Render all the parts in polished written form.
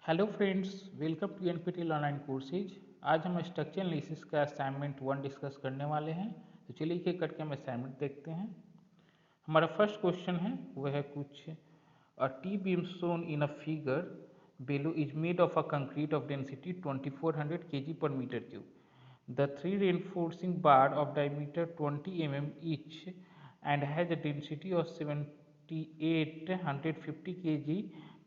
Hello friends, welcome to NPTEL online courses. आज हम structure analysis का असाइनमेंट 1 डिस्कस करने वाले हैं। तो चलिए एक एक करके हम असाइनमेंट देखते हैं। हमारा फर्स्ट क्वेश्चन है वह है कुछ a T beam shown in a figure below is made of a concrete of density 2400 kg per meter cube. The three reinforcing bar of diameter 20 mm each and has a density of 7850 kg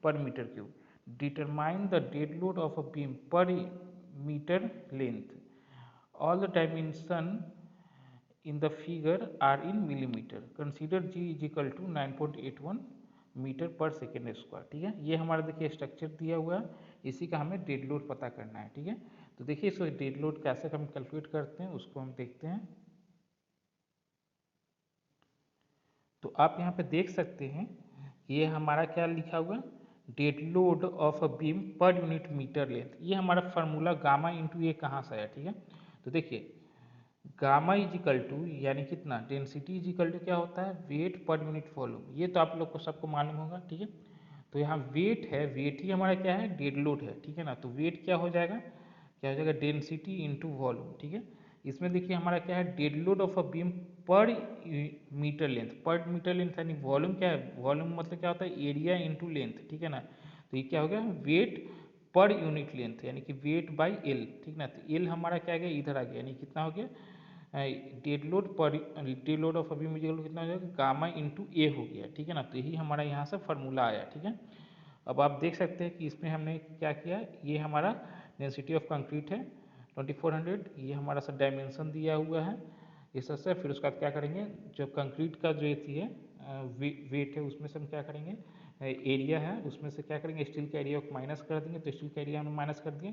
per meter cube. Determine the dead load of a beam per meter length. All the dimension in the figure are in millimeter. Consider G is equal to 9.81 metre पर second square. ठीक है, ये हमारा देखिए structure दिया हुआ है, इसी का हमें डेड लोड पता करना है। ठीक है, तो देखिए इसको डेड लोड कैसे हम कैलकुलेट करते हैं उसको हम देखते हैं। तो आप यहाँ पे देख सकते हैं ये हमारा क्या लिखा हुआ है, dead load of a beam पर यूनिट मीटर लेंथ। ये हमारा फार्मूला गामा इंटू ये कहाँ से आया। ठीक है, तो देखिए गामा इज इक्वल टू यानी कितना, डेंसिटी इज इक्वल टू क्या होता है, वेट पर यूनिट वॉल्यूम। ये तो आप लोग को सबको मालूम होगा। ठीक है, तो यहाँ वेट है, वेट ही हमारा क्या है, डेड लोड है। ठीक है ना, तो वेट क्या हो जाएगा, क्या हो जाएगा, डेंसिटी इंटू वॉल्यूम। ठीक है, इसमें देखिए हमारा क्या है, dead load of a beam पर मीटर लेंथ। पर मीटर लेंथ यानी वॉल्यूम क्या है, वॉल्यूम मतलब क्या होता है, एरिया इंटू लेंथ। ठीक है ना, तो ये क्या हो गया, वेट पर यूनिट लेंथ यानी कि वेट बाई एल। ठीक ना, तो एल हमारा क्या आ गया, इधर आ गया, यानी कितना हो गया, डेड लोड पर डेड लोड ऑफ अभी मुझे कितना हो जाएगा, गामा इंटू ए हो गया। ठीक है ना, तो यही हमारा यहाँ से फार्मूला आया। ठीक है, अब आप देख सकते हैं कि इसमें हमने क्या किया, ये हमारा डेंसिटी ऑफ कंक्रीट है 2400, ये हमारा सब डायमेंशन दिया हुआ है इस तरह से। फिर उसके बाद क्या करेंगे, जो कंक्रीट का जो ये है वेट है उसमें से हम क्या करेंगे, एरिया है उसमें से क्या करेंगे, स्टील का एरिया को माइनस कर देंगे। तो स्टील का एरिया हमने माइनस कर दिया,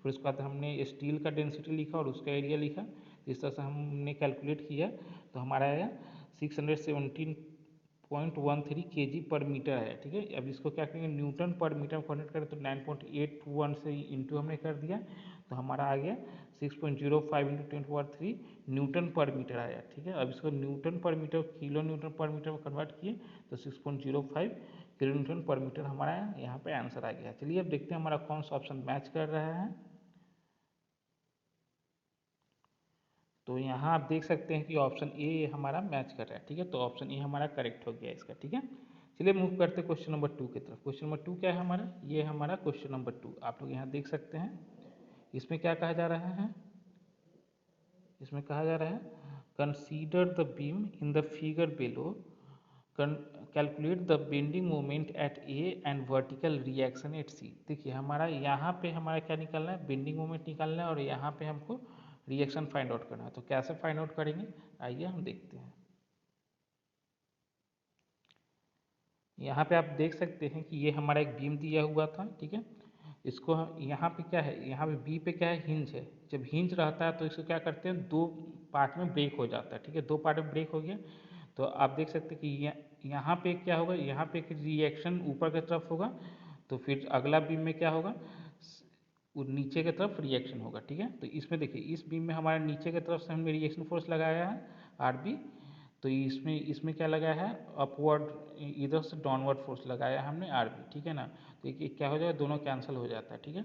फिर उसके बाद हमने स्टील का डेंसिटी लिखा और उसका एरिया लिखा। इस तरह से हमने कैलकुलेट किया तो हमारा आया 617.13 kg पर मीटर है। ठीक है, अब इसको क्या करेंगे, न्यूटन पर मीटर में कन्वर्ट करें तो 9.81 से इंटू हमने कर दिया, तो हमारा आ गया 6.05 इंटू 10⁻³ न्यूटन पर मीटर आया। ठीक है, अब इसको न्यूटन पर मीटर किलो न्यूटन पर मीटर में कन्वर्ट किए तो 6.05 किलो न्यूटन पर मीटर हमारा यहाँ पे आंसर आ गया। चलिए अब देखते हैं हमारा कौन सा ऑप्शन मैच कर रहा है। तो यहाँ आप देख सकते हैं कि ऑप्शन ए हमारा मैच कर रहा है। ठीक है, तो ऑप्शन ए हमारा करेक्ट हो गया इसका। ठीक है, चलिए मूव करते हैं क्वेश्चन नंबर 2 की तरफ। क्वेश्चन नंबर 2 क्या है हमारा, ये हमारा क्वेश्चन नंबर 2। आप लोग यहाँ देख सकते हैं इसमें क्या कहा जा रहा है, इसमें कहा जा रहा है consider the beam in the figure below, calculate the bending moment at A and vertical reaction at C. देखिए हमारा यहाँ पे हमारा क्या निकालना है, बेंडिंग मोमेंट निकालना है और यहाँ पे हमको रिएक्शन फाइंड आउट करना है। तो कैसे फाइंड आउट करेंगे, आइए हम देखते हैं। यहाँ पे आप देख सकते हैं कि ये हमारा एक बीम दिया हुआ था। ठीक है, इसको यहाँ पे क्या है, यहाँ पे बी पे क्या है, हिंज है। जब हिंज रहता है तो इसको क्या करते हैं, दो पार्ट में ब्रेक हो जाता है। ठीक है, दो पार्ट में ब्रेक हो गया तो आप देख सकते हैं कि यहाँ पे क्या होगा, यहाँ पे एक रिएक्शन ऊपर की तरफ होगा, तो फिर अगला बीम में क्या होगा, नीचे की तरफ रिएक्शन होगा। ठीक है, तो इसमें देखिए इस बीम में हमारे नीचे की तरफ से हमने रिएक्शन फोर्स लगाया है आर बी, तो इसमें इसमें क्या लगाया है, अपवर्ड इधर से डाउनवर्ड फोर्स लगाया है हमने आर बी। ठीक है ना, तो ये क्या हो जाएगा, दोनों कैंसिल हो जाता है। ठीक है,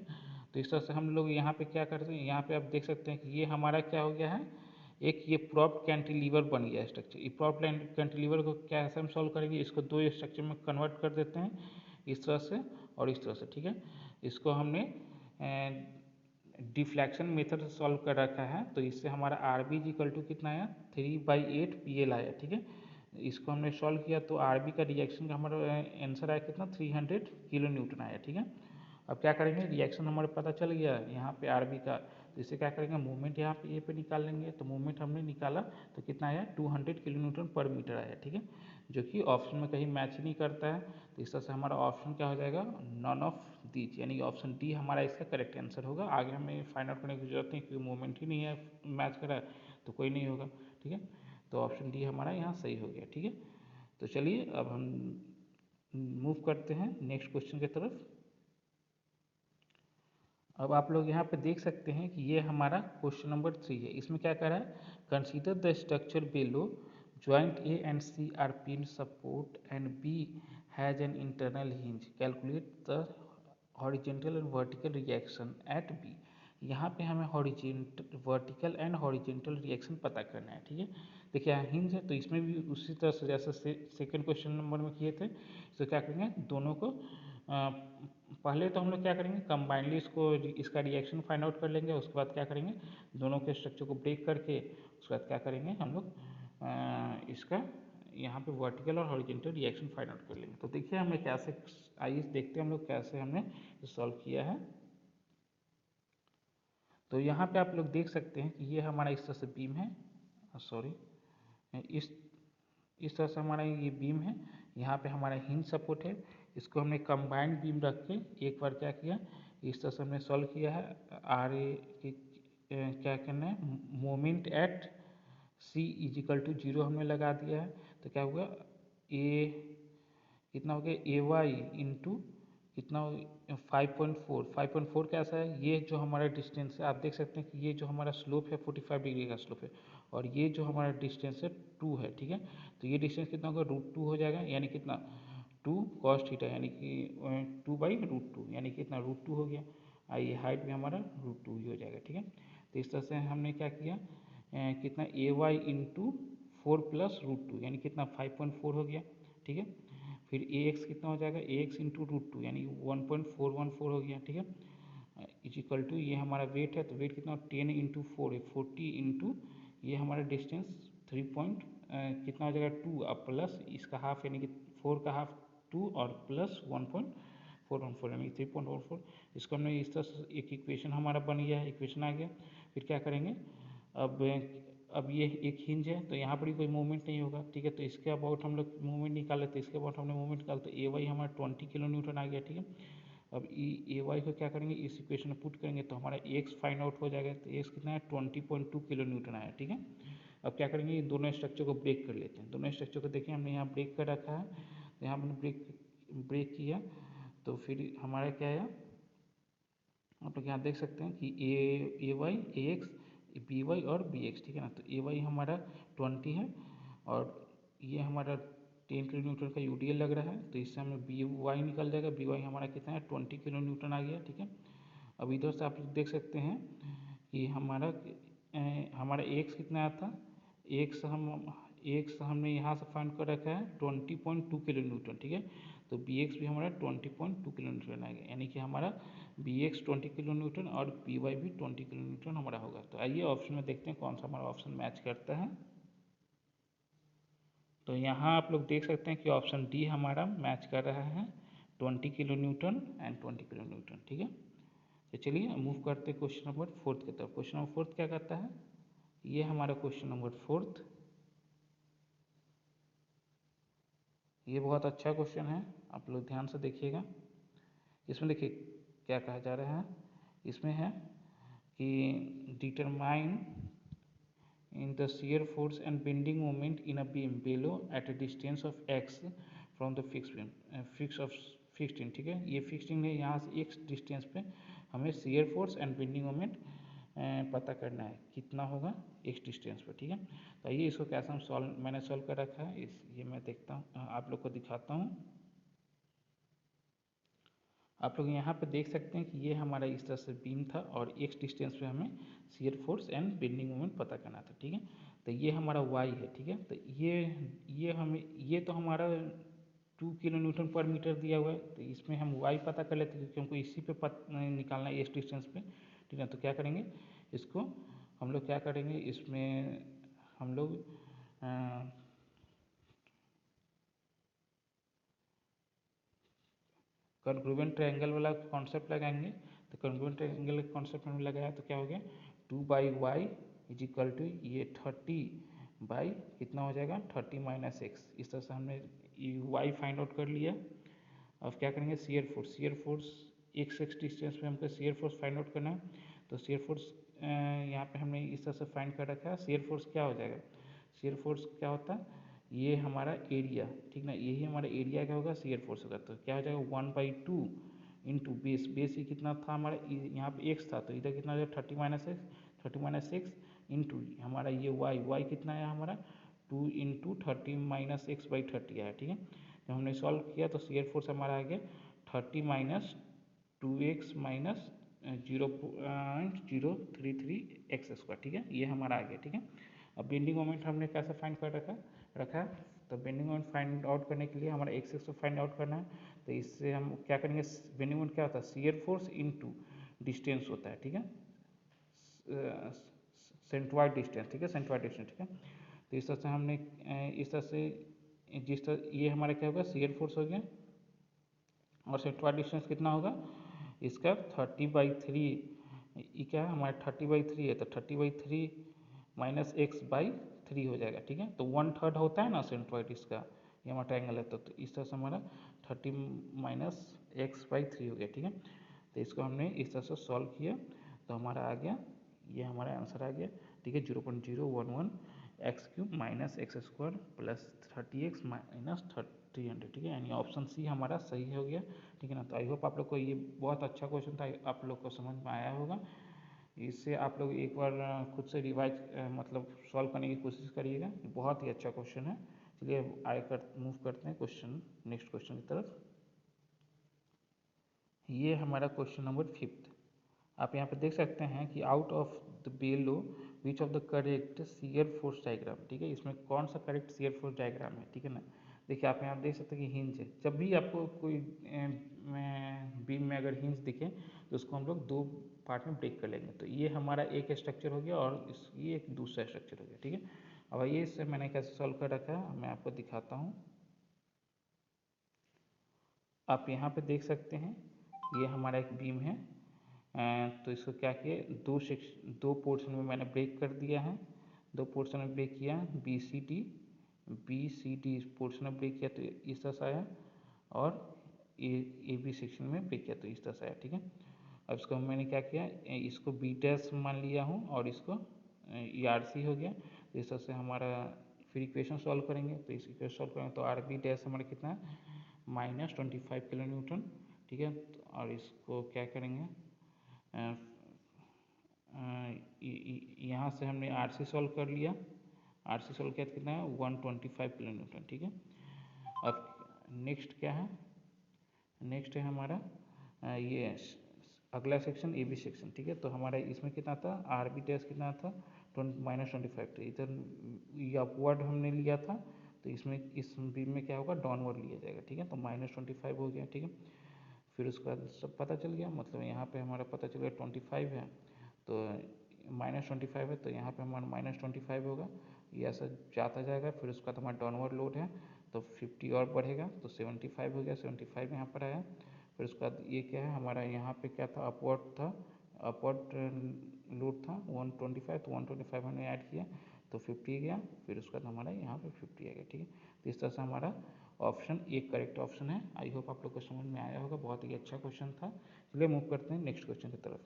तो इस तरह से हम लोग यहाँ पे क्या करते हैं, यहाँ पे आप देख सकते हैं कि ये हमारा क्या हो गया है, एक ये प्रॉप्ड कैंटिलीवर बन गया है स्ट्रक्चर। ये प्रॉप्ड कैंटिलीवर को कैसे हम सॉल्व करेंगे, इसको दो स्ट्रक्चर में कन्वर्ट कर देते हैं, इस तरह से और इस तरह से। ठीक है, इसको हमने डिफ्लेक्शन मेथड से सॉल्व कर रखा है, तो इससे हमारा आर बी इक्वल टू कितना आया, 3/8 PL आया। ठीक है, इसको हमने सॉल्व किया तो आर बी का रिएक्शन का हमारा आंसर आया कितना, 300 किलो न्यूटन आया। ठीक है, अब क्या करेंगे, रिएक्शन हमारे पता चल गया यहाँ पे आर बी का, तो इसे क्या करेंगे, मूवमेंट यहाँ पे ए पे निकाल लेंगे। तो मूवमेंट हमने निकाला तो कितना आया, 200 किलो न्यूटन पर मीटर आया। ठीक है, जो कि ऑप्शन में कहीं मैच नहीं करता है, तो इस तरह से हमारा ऑप्शन क्या हो जाएगा, नॉन ऑफ दीज, यानी ऑप्शन डी हमारा इसका करेक्ट आंसर होगा। आगे हमें फाइंड आउट करने की जरूरत नहीं, क्योंकि मूवमेंट ही नहीं है मैच कर रहा है तो कोई नहीं होगा। ठीक है, तो ऑप्शन डी हमारा यहाँ सही हो गया। ठीक है, तो चलिए अब हम मूव करते हैं नेक्स्ट क्वेश्चन की तरफ। अब आप लोग यहाँ पे देख सकते हैं कि ये हमारा क्वेश्चन नंबर 3 है। इसमें क्या कह रहा है, consider the structure below, joint A and C are pin support and B has an internal hinge, calculate the horizontal and vertical reaction at B. यहाँ पे हमें horizontal vertical and horizontal reaction पता करना है, ठीक है। देखिए यहाँ हिंज है तो इसमें भी उसी तरह से जैसे सेकंड क्वेश्चन नंबर में किए थे, तो क्या करेंगे दोनों को पहले तो हम लोग क्या करेंगे कंबाइनली इसका रिएक्शन फाइंड आउट कर लेंगे। उसके बाद क्या करेंगे दोनों के स्ट्रक्चर को ब्रेक करके उसके बाद क्या करेंगे हम लोग इसका यहाँ पे वर्टिकल और हॉरिजेंटल रिएक्शन फाइंड आउट कर लेंगे। तो देखिए हमें कैसे, आइए देखते हैं हम लोग कैसे हमने सॉल्व किया है। तो यहाँ पे आप लोग देख सकते हैं कि ये हमारा इस तरह से बीम है, सॉरी इस तरह से हमारा ये बीम है। यहाँ पे हमारा हिंज सपोर्ट है, इसको हमने कंबाइंड बीम रख के एक बार क्या किया इस तरह से हमने सॉल्व किया है। आर ए क्या करना है moment at C equal to 0 हमने लगा दिया है। तो क्या हुआ ए कितना हो गया ए वाई इंटू कितना 5.4 कैसा है, ये जो हमारा डिस्टेंस है आप देख सकते हैं कि ये जो हमारा स्लोप है 45 डिग्री का स्लोप है और ये जो हमारा डिस्टेंस है 2 है, ठीक है। तो ये डिस्टेंस कितना होगा √2 हो जाएगा, यानी कितना 2 cos थीटा यानी कि 2/√2 यानी कितना √2 हो गया। ये हाइट भी हमारा √2 ही हो जाएगा, ठीक है। तो इस तरह से हमने क्या किया कितना ए वाई इंटू 4 + √2 यानी कितना 5.4 हो गया, ठीक है। फिर ए एक्स कितना हो जाएगा ए एक्स इंटू √2 यानी 1.414 हो गया, ठीक है। इजिकल टू ये हमारा वेट है तो वेट कितना 10 इंटू 4 है 40 इंटू ये हमारा डिस्टेंस 3 कितना हो जाएगा 2 अब प्लस इसका हाफ यानी कि 4 का हाफ 2 और प्लस 1.414 यानी 3.14। इसको हमने इस तरह से एक इक्वेशन हमारा बन गया है, इक्वेशन आ गया। फिर क्या करेंगे अब ये एक हिंज है तो यहाँ पर भी कोई मूवमेंट नहीं होगा, ठीक है। तो इसके अबाउट हम लोग मूवमेंट निकाले तो इसके अबाउट हमने मूवमेंट निकाला तो ए वाई हमारा 20 किलो न्यूटन आ गया, ठीक है। अब ए वाई को क्या करेंगे इस इक्वेशन में पुट करेंगे तो हमारा एक्स फाइंड आउट हो जाएगा। तो एक्स कितना है 20.2 किलो न्यूटन आया, ठीक है। अब क्या करेंगे दोनों स्ट्रक्चर को ब्रेक कर लेते हैं। दोनों स्ट्रक्चर को देखिए हमने यहाँ ब्रेक कर रखा है, तो यहाँ हमने ब्रेक किया तो फिर हमारा क्या आया आप लोग यहाँ देख सकते हैं कि ए वाई ए एक्स बी वाई और बी एक्स, ठीक है ना। तो ए वाई हमारा 20 है और ये हमारा 10 किलो न्यूटन का यूडीएल लग रहा है, तो इससे हमें बी वाई निकल जाएगा। बी वाई हमारा कितना है 20 किलो न्यूटन आ गया, ठीक है। अब इधर से आप देख सकते हैं कि हमारा एक्स कितना आया था, एक्स हमने यहाँ से फाइंड कर रखा है 20.2 किलो न्यूटन, ठीक है। तो बी एक्स भी हमारा 20.2 किलो न्यूटन आ गया, यानी कि हमारा बी एक्स 20 किलो न्यूटन और बी वाई भी 20 किलो न्यूटन हमारा होगा। तो आइए ऑप्शन में देखते हैं कौन सा हमारा ऑप्शन मैच करता है। तो यहाँ आप लोग देख सकते हैं कि ऑप्शन डी हमारा मैच कर रहा है 20 kilo Newton and 20 kilo Newton, ठीक है। तो चलिए मूव करते हैं क्वेश्चन नंबर 4 की तरफ। क्वेश्चन नंबर 4 क्या कहता है, ये हमारा क्वेश्चन नंबर 4, ये बहुत अच्छा क्वेश्चन है, आप लोग ध्यान से देखिएगा। इसमें देखिए क्या कहा जा रहा है, इसमें है कि determine in the shear force and bending moment in a beam below at a distance of x from the fixed beam fixed in, ठीक है। ये फिक्सिंग है, यहाँ से x डिस्टेंस पे हमें shear force and bending moment पता करना है कितना होगा x डिस्टेंस पे, ठीक है। तो आइए इसको कैसे हम मैंने सॉल्व कर रखा है ये मैं देखता हूँ आप लोग को दिखाता हूँ। आप लोग यहाँ पे देख सकते हैं कि ये हमारा इस तरह से बीम था और x डिस्टेंस पे हमें shear force and bending moment पता करना था, ठीक है। तो ये हमारा y है, ठीक है। तो ये तो हमारा 2 किलो न्यूटन पर मीटर दिया हुआ है, तो इसमें हम y पता कर लेते हैं क्योंकि हमको इसी पे निकालना है x डिस्टेंस पे, ठीक है। तो क्या करेंगे इसको हम लोग क्या करेंगे इसमें हम लोग कॉन्ग्रुएंट ट्रायंगल वाला कॉन्सेप्ट लगाएंगे। तो कॉन्ग्रुएंट ट्रायंगल का कॉन्सेप्ट हमने लगाया तो क्या हो गया 2/y इजिकल टू ये 30 बाई कितना हो जाएगा 30 - x। इस तरह से हमने y फाइंड आउट कर लिया। अब क्या करेंगे शियर फोर्स x डिस्टेंस पे हमको शियर फोर्स फाइंड आउट करना है। तो शियर फोर्स यहाँ पे हमने इस तरह से फाइंड कर रखा है। शियर फोर्स क्या हो जाएगा, शियर फोर्स क्या होता है ये हमारा एरिया, ठीक ना, यही हमारा एरिया क्या होगा शियर फोर्स होगा। तो क्या हो जाएगा 1/2 इंटू बेस ही कितना था हमारा यहाँ पे एक्स था, तो इधर कितना हो जाएगा 30 - x इंटू हमारा ये वाई कितना है हमारा 2 इंटू 30 - x/30 आया, ठीक है। जब हमने सॉल्व किया तो शियर फोर्स हमारा आ गया 30 - 2x माइनस 0.033 x², ठीक है, ये हमारा आ गया। ठीक है, अब बेंडिंग मोमेंट हमने कैसे फाइंड कर रखा है, तो बेंडिंग मोमेंट फाइंड आउट करने के लिए हमारा एक्स को फाइंड आउट करना है। तो इससे हम क्या करेंगे, बेंडिंग मोमेंट क्या होता है, शियर फोर्स इनटू डिस्टेंस होता है। ठीक है, सेंट्रॉइड डिस्टेंस, ठीक है, सेंट्रॉइड डिस्टेंस। ठीक है, तो इस तरह से हमने इस तरह से जिस तरह ये हमारा क्या होगा, शियर फोर्स हो गया, और सेंट्रॉइड डिस्टेंस कितना होगा इसका 30/3। ये क्या है हमारा 30/3 है, तो 30/3 माइनस x/3 हो जाएगा। ठीक है, तो 1/3 होता है ना सेंट्रॉइड इसका, ये हमारा ट्रायंगल है, तो इस तरह से हमारा 30 माइनस x/3 हो गया। ठीक है, तो इसको हमने इस तरह से सॉल्व किया, तो हमारा आ गया, ये हमारा आंसर आ गया। ठीक है, 0.011 x³ minus x² plus 30x minus 300। ठीक है, यानी ऑप्शन सी हमारा सही हो गया। ठीक है ना, तो आई होप आप लोग को ये बहुत अच्छा क्वेश्चन था, आप लोग को समझ में आया होगा। इससे आप लोग एक बार खुद से रिवाइज मतलब सॉल्व करने की कोशिश करिएगा, बहुत ही अच्छा क्वेश्चन है। चलिए मूव करते हैं क्वेश्चन, नेक्स्ट क्वेश्चन की तरफ। ये हमारा क्वेश्चन नंबर 5। आप यहाँ पे देख सकते हैं कि out of the below which of the correct shear force diagram. ठीक है, इसमें कौन सा करेक्ट शियर फोर्स डायग्राम है। ठीक है ना, देखिए आप यहाँ देख सकते हैं कि हिंज है। जब भी आपको कोई बीम में अगर हिंज दिखे तो उसको हम लोग दो पार्ट में ब्रेक कर लेंगे। तो ये हमारा एक स्ट्रक्चर हो गया और ये एक दूसरा स्ट्रक्चर हो गया। ठीक है, अब ये इससे मैंने कैसे सॉल्व कर रखा है मैं आपको दिखाता हूँ। आप यहाँ पे देख सकते हैं ये हमारा एक बीम है, तो इसको क्या किया, दो पोर्शन में मैंने ब्रेक कर दिया है। दो पोर्शन में ब्रेक किया, बी सी डी पोर्शन में ब्रेक किया तो इस तरह से आया, और ए बी सेक्शन में ब्रेक किया तो इस तरह से आया। ठीक है, अब इसको मैंने क्या किया, इसको बी डैश मान लिया हूँ और इसको ई आर सी हो गया। तो इस तरह से हमारा फिर इक्वेशन सॉल्व करेंगे, तो इस इक्वेशन सॉल्व करेंगे तो आर बी डैश हमारा कितना है, -25 किलो न्यूटन। ठीक है, और इसको क्या करेंगे, यहाँ से हमने आर सी सॉल्व कर लिया, आर सी सॉल्व किया तो कितना है 125 किलो न्यूटन। ठीक है, अब नेक्स्ट क्या है, नेक्स्ट है हमारा ये अगला सेक्शन ए बी सेक्शन। ठीक है, तो हमारा इसमें कितना था, आर बी डैश कितना था -25 था, इधर अपवर्ड हमने लिया था, तो इसमें इस बीम में क्या होगा, डाउनवर्ड लिया जाएगा। ठीक है, तो -25 हो गया। ठीक है, फिर उसके बाद सब पता चल गया, मतलब यहाँ पे हमारा पता चल गया 25 है, तो -25 है, तो यहाँ पे हमारा -25 होगा, ये ऐसा जाता जाएगा। फिर उसके बाद हमारा डाउनवर्ड लोड है तो 50 और बढ़ेगा, तो 75 हो गया, 75 यहाँ पर आया। फिर उसके बाद ये क्या है हमारा, यहाँ पे क्या था, अपवर्ड था, अपवर्ड लोड था 125, तो 125 हमने ऐड किया तो 50 गया। फिर उसके बाद हमारा यहाँ पे 50 आ गया। ठीक है, तो इस तरह से हमारा ऑप्शन एक करेक्ट ऑप्शन है। आई होप आप लोग को समझ में आया होगा, बहुत ही अच्छा क्वेश्चन था। चलिए मूव करते हैं नेक्स्ट क्वेश्चन की तरफ।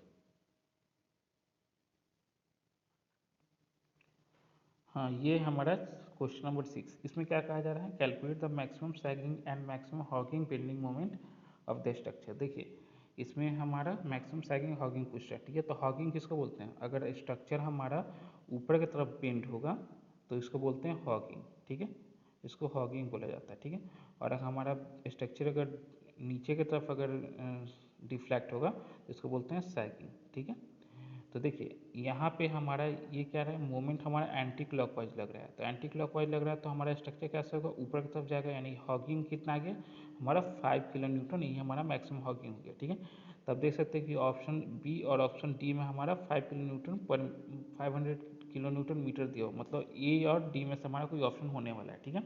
हाँ, ये हमारा क्वेश्चन नंबर 6। इसमें क्या कहा जा रहा है, calculate the maximum sagging and maximum hugging bending moment of the structure. देखिए इसमें हमारा मैक्सिमम सैगिंग हॉगिंग पूछ रहा है। ठीक है, तो हॉगिंग किसको बोलते हैं, अगर स्ट्रक्चर हमारा ऊपर की तरफ बेंड होगा तो इसको बोलते हैं हॉगिंग। ठीक है, इसको हॉगिंग बोला जाता है। ठीक है, और हमारा स्ट्रक्चर अगर नीचे की तरफ अगर डिफ्लैक्ट होगा तो इसको बोलते हैं सैगिंग। ठीक है, तो देखिए यहाँ पे हमारा ये क्या रहा है, मोमेंट हमारा एंटी क्लॉकवाइज लग रहा है, तो एंटी क्लॉकवाइज लग रहा है तो हमारा स्ट्रक्चर कैसे होगा, ऊपर की तरफ जाएगा, यानी हॉगिंग कितना आ गया हमारा 5 किलो न्यूटन, ये हमारा मैक्सिमम हॉगिंग हो गया। ठीक है, तब देख सकते हैं कि ऑप्शन बी और ऑप्शन डी में हमारा 5 किलो न्यूटन पर 500 किलो न्यूटन मीटर दिया हो, मतलब ए और डी में से हमारा कोई ऑप्शन होने वाला है। ठीक है,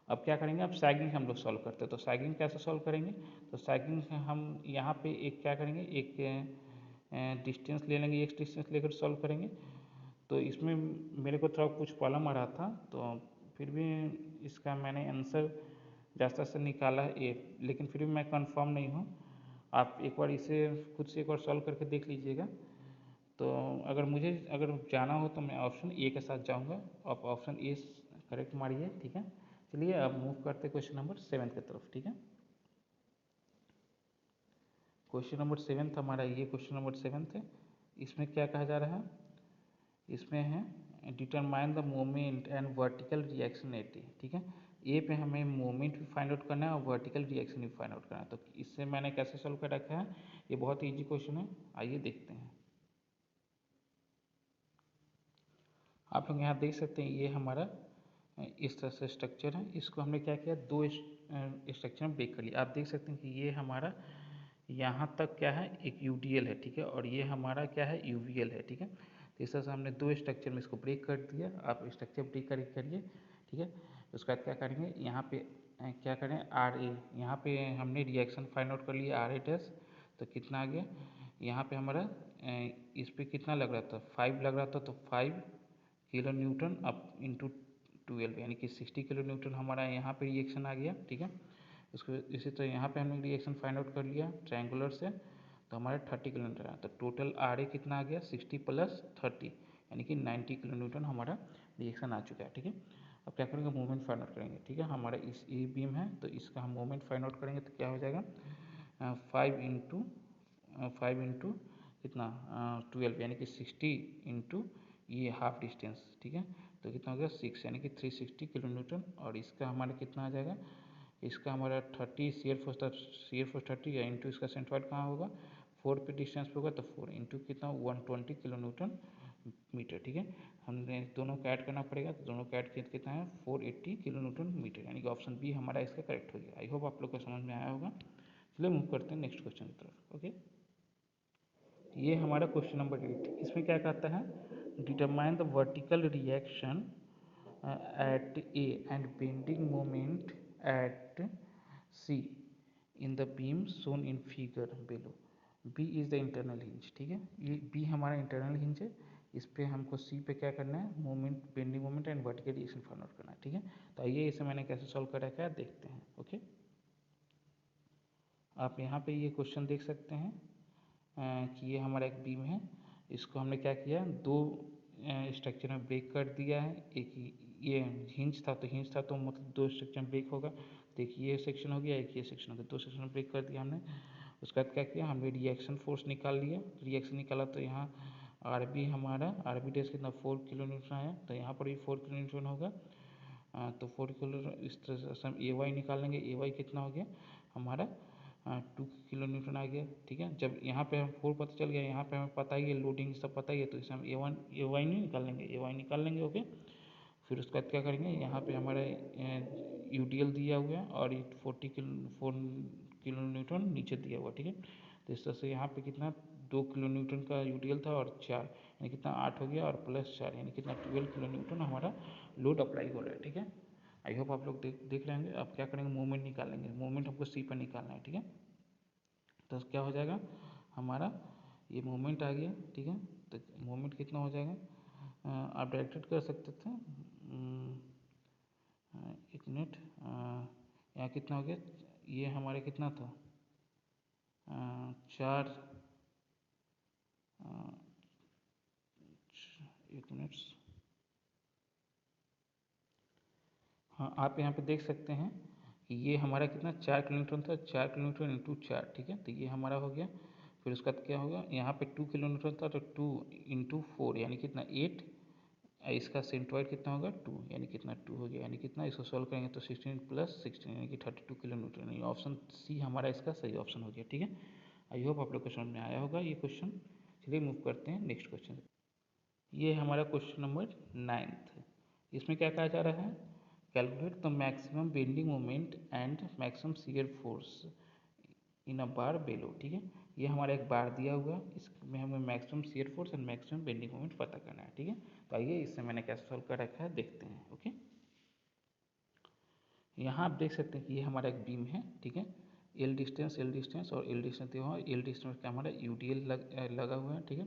अब क्या करेंगे, अब सैगिंग हम लोग सॉल्व करते हैं, तो सैगिंग कैसे सॉल्व करेंगे, तो सैगिंग हम यहाँ पे एक क्या करेंगे, एक डिस्टेंस ले लेंगे, एक डिस्टेंस लेकर सॉल्व करेंगे। तो इसमें मेरे को थोड़ा कुछ प्रॉब्लम आ रहा था, तो फिर भी इसका मैंने आंसर ज़्यादा से निकाला है ए, लेकिन फिर भी मैं कंफर्म नहीं हूँ। आप एक बार इसे खुद से एक बार सॉल्व करके देख लीजिएगा। तो अगर जाना हो तो मैं ऑप्शन ए के साथ जाऊँगा, आप ऑप्शन ए करेक्ट मारिए। ठीक है, चलिए अब मूव करते क्वेश्चन नंबर 7 की तरफ। ठीक है, क्वेश्चन नंबर 7 हमारा ये क्वेश्चन नंबर 7 है। इसमें क्या कहा जा रहा है, इसमें है determine the moment and vertical reaction eighty. ठीक है, ए पे हमें मोमेंट भी फाइंड आउट करना है और वर्टिकल रिएक्शन भी फाइंड आउट करना है। तो इससे मैंने कैसे सॉल्व कर रखा है, ये बहुत ईजी क्वेश्चन है, आइए देखते हैं। आप लोग यहाँ देख सकते हैं ये हमारा इस तरह से स्ट्रक्चर है। इसको हमने क्या किया, दो स्ट्रक्चर में ब्रेक कर लिया। आप देख सकते हैं कि ये हमारा यहाँ तक क्या है, एक यूडीएल है, ठीक है, और ये हमारा क्या है, यूवीएल है, ठीक है। तो इस तरह से हमने दो स्ट्रक्चर में इसको ब्रेक कर दिया। आप स्ट्रक्चर ब्रेक करिए, ठीक है। उसके बाद क्या करेंगे, यहाँ पे क्या करें, आर ए, यहाँ पे हमने रिएक्शन फाइंड आउट कर लिया आर ए टेस्ट। तो कितना आ गया, यहाँ पे हमारा इस पर कितना लग रहा था, 5 लग रहा था, तो 5 किलो न्यूटन अप इंटू 12 यानी कि 60 किलो न्यूटन हमारा यहाँ पे रिएक्शन आ गया, ठीक है। उसको इसी तरह यहाँ पे हमने रिएक्शन फाइंड आउट कर लिया ट्रायंगुलर से, तो हमारा 30 किलो न्यूटन आया। तो टोटल आर ए कितना आ गया, 60 प्लस 30 यानी कि 90 किलो न्यूटन हमारा रिएक्शन आ चुका है, ठीक है। अब क्या करेंगे, मूवमेंट फाइंड आउट करेंगे, ठीक है। हमारा इस ए बीम है तो इसका हम मूवमेंट फाइंड आउट करेंगे, तो क्या हो जाएगा, 5 इंटू कितना, 12 यानी कि 60 इंटू ये हाफ डिस्टेंस, ठीक है। तो कितना हो गया, 6 यानी कि 360 किलो न्यूटन। और इसका हमारा कितना आ जाएगा, इसका हमारा 30 शेयर फोर्स 30 या इंटू इसका सेंट्रॉइड कहाँ होगा, 4 पे डिस्टेंस पे होगा, तो 4 इंटू कितना 120 किलो न्यूटन मीटर, ठीक है। हमने दोनों का ऐड करना पड़ेगा, तो दोनों का ऐड कितना है, 480 किलो न्यूटन मीटर, यानी कि ऑप्शन बी हमारा इसका करेक्ट हो गया। आई होप आप लोग को समझ में आया होगा। चलिए मूव करते हैं नेक्स्ट क्वेश्चन की तरफ। ओके, ये हमारा क्वेश्चन नंबर 8। इसमें क्या कहता है, determine the vertical reaction at A and bending moment at C in the beam shown in figure below. B is the internal hinge, ठीक है। ये B हमारा इंटरनल हिंज है। इस पे हमको C पे क्या करना है, moment, bending moment and vertical reaction find out करना है, ठीक है। तो आइए इसे मैंने कैसे सॉल्व कर रखा है देखते हैं। ओके, आप यहाँ पे ये क्वेश्चन देख सकते हैं कि ये हमारा एक बीम है। इसको हमने क्या किया, दो स्ट्रक्चर में ब्रेक कर दिया है। एक ये हिंज था, तो हिंज था तो मतलब दो स्ट्रक्चर में ब्रेक होगा। तो एक ये सेक्शन हो गया, एक ये सेक्शन हो गया, दो सेक्शन में ब्रेक कर दिया हमने। उसके बाद क्या किया, हमने रिएक्शन फोर्स निकाल लिया। रिएक्शन निकाला तो यहाँ आर बी हमारा, आर बी डेस कितना 4 किलो न्यूटन आया, तो यहाँ पर भी 4 किलो न्यूटन होगा। तो 4 किलो, इस तरह से हम ए वाई निकाल लेंगे। ए वाई कितना हो गया हमारा, 2 किलो न्यूटन आ गया, ठीक है। जब यहाँ पे हम 4 पता चल गया, यहाँ पे हमें पता ही है, लोडिंग सब पता ही है, तो इसे हम ए वाई नहीं निकाल लेंगे, ए वाई निकाल लेंगे। ओके, फिर उसके बाद क्या करेंगे, यहाँ पे हमारा यू डी एल दिया हुआ है और ये 4 किलो न्यूटन नीचे दिया हुआ, ठीक है। तो इस तरह से यहाँ पे कितना 2 किलो न्यूटन का यू डी एल था और 4 यानी कितना 8 हो गया, और प्लस 4 यानी कितना 12 किलो न्यूटन हमारा लोड अप्लाई हो रहा है, ठीक है। आई होप आप लोग देख रहे होंगे। अब क्या करेंगे, मूवमेंट निकालेंगे। मूवमेंट हमको सी पर निकालना है, ठीक है। तो क्या हो जाएगा हमारा, ये मूवमेंट आ गया, ठीक है। तो मूवमेंट कितना हो जाएगा, आप डायरेक्टेड कर सकते थे। एक मिनट, यहाँ कितना हो गया, ये हमारे कितना था, 4, एक मिनट, हाँ आप यहाँ पे देख सकते हैं कि ये हमारा कितना 4 किलोमीटर था, 4 किलोमीटर इंटू 4, ठीक है। तो ये हमारा हो गया। फिर उसका क्या होगा, यहाँ पे 2 किलोमीटर था, तो 2 इंटू 4 यानी कितना 8। इसका सेंट्रॉइड कितना होगा 2 यानी कितना 2 हो गया, यानी कितना, इसको सॉल्व करेंगे तो 16 प्लस 16 यानी कि 32 किलोमीटर। यानी ऑप्शन सी हमारा इसका सही ऑप्शन हो गया, ठीक है। आई होप आप लोग को समझ में आया होगा ये क्वेश्चन। चलिए मूव करते हैं नेक्स्ट क्वेश्चन। ये हमारा क्वेश्चन नंबर 9। इसमें क्या कहा जा रहा है, calculate the maximum bending moment and maximum shear force in a bar below, ठीक है। ये हमारा एक बार दिया हुआ है, इसमें हमें maximum shear force and maximum bending moment पता करना है, ठीक है। तो आइए इससे मैंने कैसे सॉल्व कर रखा है देखते हैं। ओके, यहाँ आप देख सकते हैं कि ये हमारा एक बीम है, ठीक है। एल डिस्टेंस और एल डिस्टेंस दिया हुआ है। एल डिस्टेंस का हमारा यू डी एल लगा हुआ है, ठीक है।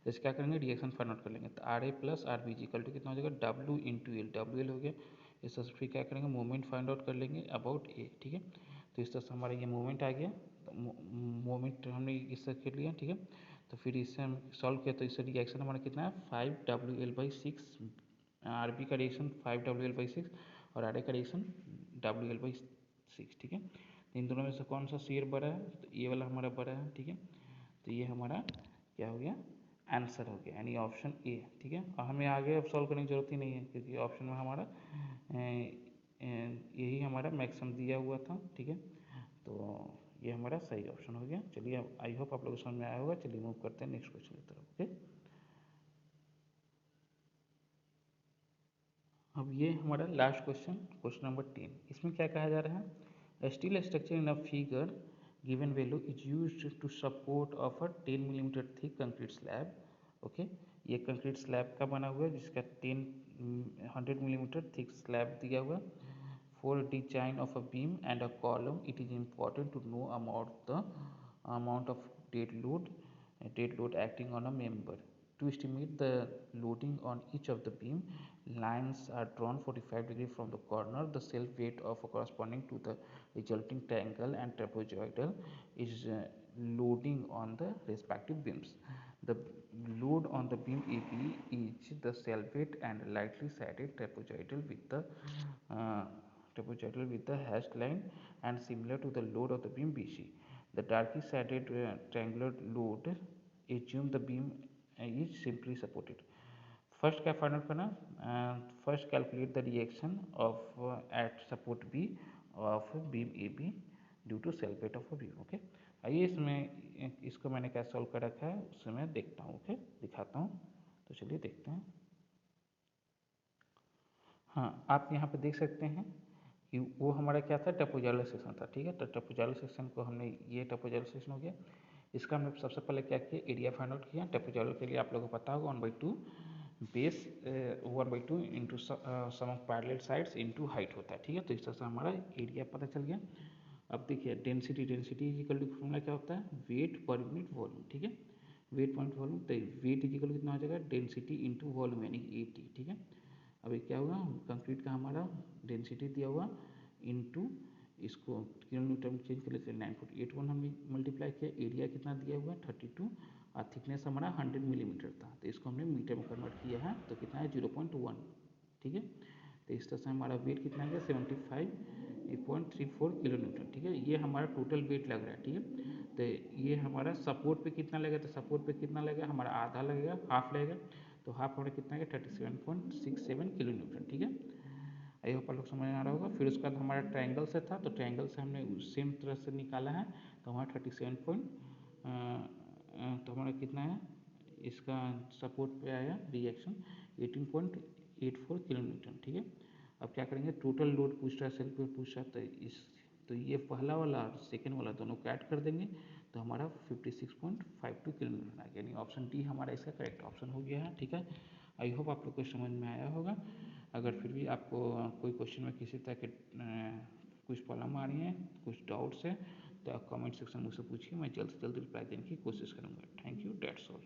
तो इसे क्या करेंगे, रिएक्शन फाइंड आउट कर लेंगे। तो R A plus R B G equal to कितना हो जाएगा, W into L, W L हो गया। इस तरह से फिर क्या करेंगे, मोमेंट फाइंड आउट कर लेंगे अबाउट ए, ठीक है। तो इस तरह से हमारा ये मोमेंट आ गया। तो मोमेंट हमने इस तरह कर लिया, ठीक है। तो फिर इससे हम सॉल्व किया, तो इससे रिएक्शन हमारा कितना है 5 WL/6। आर बी का रिएक्शन 5 WL/6 और आर ए का रिएक्शन WL/6, ठीक है। इन दोनों में से कौन सा शेयर बड़ा है, तो ये वाला हमारा बड़ा है, ठीक है। तो ये हमारा क्या हो गया, आंसर हो गया, यानी ऑप्शन ए, ठीक है। और हमें आगे अब सॉल्व करने की जरूरत ही नहीं है, क्योंकि ऑप्शन में हमारा यही हमारा मैक्सिमम दिया हुआ था, ठीक है। तो ये हमारा सही ऑप्शन हो गया। चलिए, अब आई होप आप लोगों को समझ में आया होगा। चलिए मूव करते हैं नेक्स्ट क्वेश्चन की तरफ। ओके, अब ये हमारा लास्ट क्वेश्चन, क्वेश्चन नंबर 10। इसमें क्या कहा जा रहा है, steel structure in a figure given value is used to support of a 10 millimetre thick concrete slab. Okay, ये कंक्रीट स्लैब का बना हुआ है जिसका 100 मिलीमीटर थिक स्लैब दिया हुआ है। For design of a beam and a column, it is important to know about the amount of dead load acting on a member. To estimate the loading on each of the beam, lines are drawn 45 degrees from the corner. The self weight of corresponding to the resulting triangle and trapezoidal is loading on the respective beams. The load on the beam AB is the self weight and lightly sided trapezoidal with the hashed line and similar to the load of the beam BC. The darkly sided triangular load assume the beam is simply supported. First क्या find out करना, first calculate the reaction of at support B of beam A B due to self weight of a beam. Okay, आइए इसमें इसको मैंने क्या solve कर रखा है उससे मैं देखता हूँ। ओके, दिखाता हूँ। तो चलिए देखते हैं। हाँ, आप यहाँ पे देख सकते हैं कि वो हमारा क्या था, ट्रापेजोइडल सेक्शन था, ठीक है। तो ट्रापेजोइडल सेक्शन को हमने, ये ट्रापेजोइडल सेक्शन हो गया। इसका हमने सबसे पहले क्या किया, एरिया फाइंड आउट किया। ट्रापेजोइडल के लिए आप लोगों को पता होगा 1/2 base 1/2 into sum of parallel sides into height होता है, ठीक है। तो इस तरह से हमारा एरिया पता चल गया। अब देखिए density is equal to formula क्या होता है, वेट पर यूनिट वॉल्यूम, ठीक है। वेट पर यूनिट वॉल्यूम, तो वेट इज इक्वल टू कितना हो जाएगा, डेंसिटी इंटू वॉल्यूम यानी कि 80, ठीक है। अभी क्या हुआ, कंक्रीट का हमारा डेंसिटी दिया हुआ इंटू इसको किलो न्यूटन चेंज कर लेते हैं 9.81 हमने मल्टीप्लाई किया। एरिया कितना दिया हुआ है 32 और थिकनेस हमारा 100 मिलीमीटर था, तो इसको हमने मीटर में कन्वर्ट किया है तो कितना है 0.1, ठीक है। तो इस तरह से हमारा वेट कितना है 75.34 किलो न्यूटन, ठीक है। ये हमारा टोटल वेट लग रहा है, ठीक है। तो ये हमारा सपोर्ट पे कितना लगेगा, तो सपोर्ट पे कितना लगेगा हमारा आधा लगेगा, हाफ लगेगा। तो हाफ हमारा कितना है 37.67 किलो न्यूटन, ठीक है। आई होप आप लोग समझ आ रहा होगा। फिर उसके बाद हमारा ट्रायंगल से था, तो ट्रायंगल से हमने सेम तरह से निकाला है। तो हमारा 37 तो हमारा कितना है, इसका सपोर्ट पे आया रिएक्शन 18.84 किलो न्यूटन, ठीक है। अब क्या करेंगे, टोटल लोड पूछ रहा है, सेल्फ वेट पूछ रहा है, तो ये पहला वाला और सेकेंड वाला दोनों को ऐड कर देंगे तो हमारा 56.52 किलो न्यूटन आ गया, यानी ऑप्शन डी हमारा इसका करेक्ट ऑप्शन हो गया है, ठीक है। आई होप आप लोग को समझ में आया होगा। अगर फिर भी आपको कोई क्वेश्चन में किसी तरह के कुछ प्रॉब्लम आ रही है, कुछ डाउट्स है, तो आप कमेंट सेक्शन में मुझसे पूछिए, मैं जल्द से जल्द रिप्लाई देने की कोशिश करूँगा। Thank you, that's all.